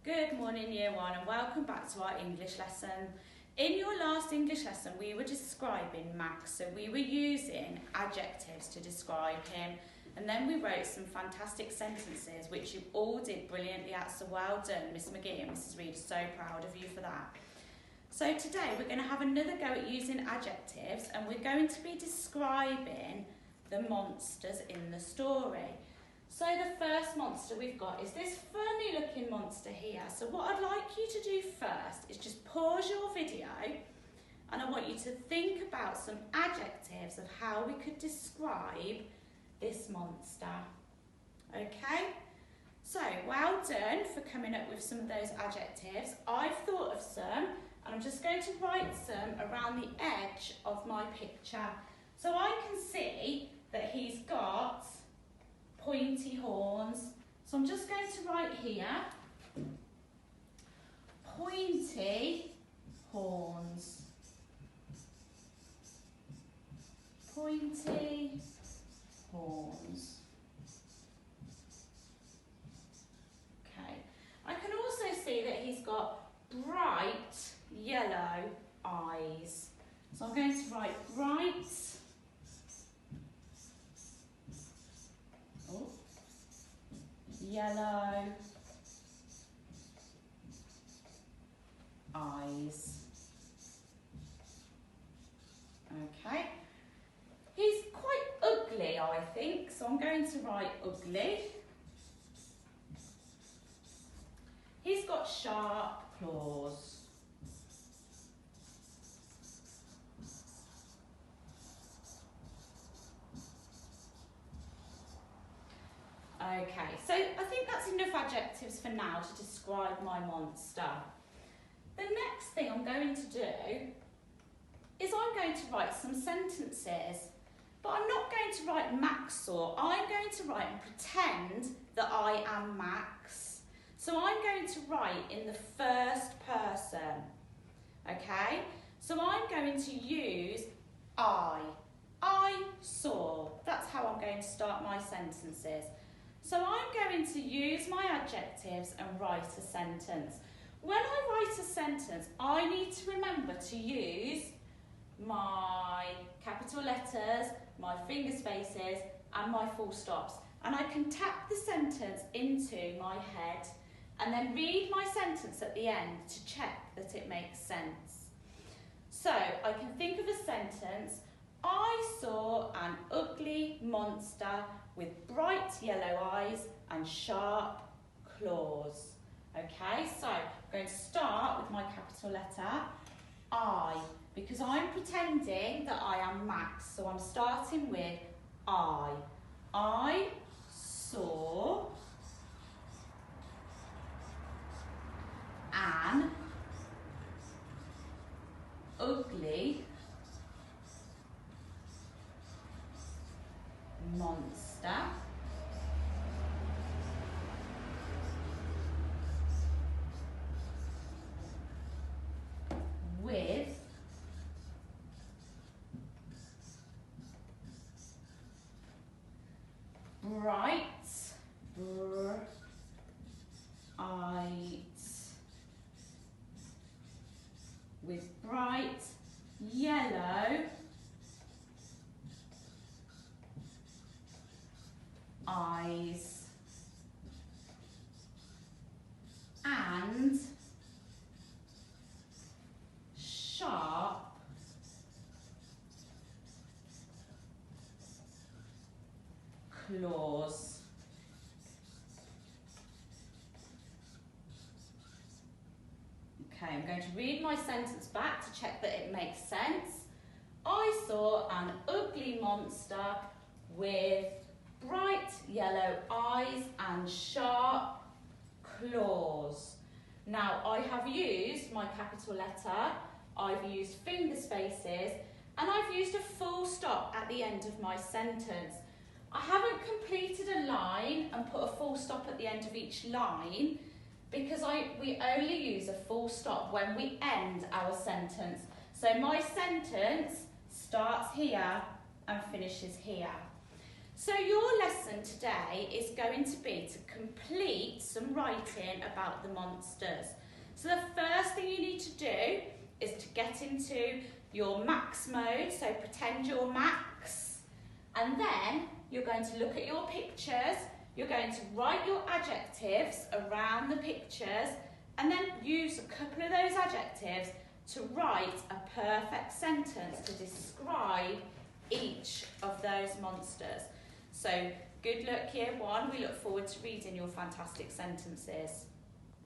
Good morning Year 1 and welcome back to our English lesson. In your last English lesson we were describing Max, so we were using adjectives to describe him, and then we wrote some fantastic sentences which you all did brilliantly at, so well done Miss McGee and Mrs Reed, so proud of you for that. So today we're going to have another go at using adjectives and we're going to be describing the monsters in the story. So the first monster we've got is this funny looking monster here. So what I'd like you to do first is just pause your video and I want you to think about some adjectives of how we could describe this monster. Okay? So well done for coming up with some of those adjectives. I've thought of some and I'm just going to write some around the edge of my picture. So I can see that he's got pointy horns. So I'm just going to write here, pointy horns. Pointy horns. Okay. I can also see that he's got bright yellow eyes. So I'm going to write bright yellow eyes. Okay. He's quite ugly, I think, so I'm going to write ugly. He's got sharp claws. Okay, so I think that's enough adjectives for now to describe my monster. The next thing I'm going to do is I'm going to write some sentences, but I'm not going to write Max or, I'm going to write and pretend that I am Max. So I'm going to write in the first person, okay? So I'm going to use I saw. That's how I'm going to start my sentences. So I'm going to use my adjectives and write a sentence. When I write a sentence, I need to remember to use my capital letters, my finger spaces, and my full stops. And I can tap the sentence into my head and then read my sentence at the end to check that it makes sense. So I can think of a sentence. I saw an ugly monster with bright yellow eyes and sharp claws. Okay, so I'm going to start with my capital letter I, because I'm pretending that I am Max, so I'm starting with I. I saw an ugly monster with bright yellow eyes and sharp claws. Okay, I'm going to read my sentence back to check that it makes sense. I saw an ugly monster with bright yellow eyes and sharp claws. Now I have used my capital letter, I've used finger spaces, and I've used a full stop at the end of my sentence. I haven't completed a line and put a full stop at the end of each line because we only use a full stop when we end our sentence. So my sentence starts here and finishes here. So your lesson today is going to be to complete some writing about the monsters. So the first thing you need to do is to get into your Max mode, so pretend you're Max, and then you're going to look at your pictures, you're going to write your adjectives around the pictures, and then use a couple of those adjectives to write a perfect sentence to describe each of those monsters. So good luck, Year 1. We look forward to reading your fantastic sentences.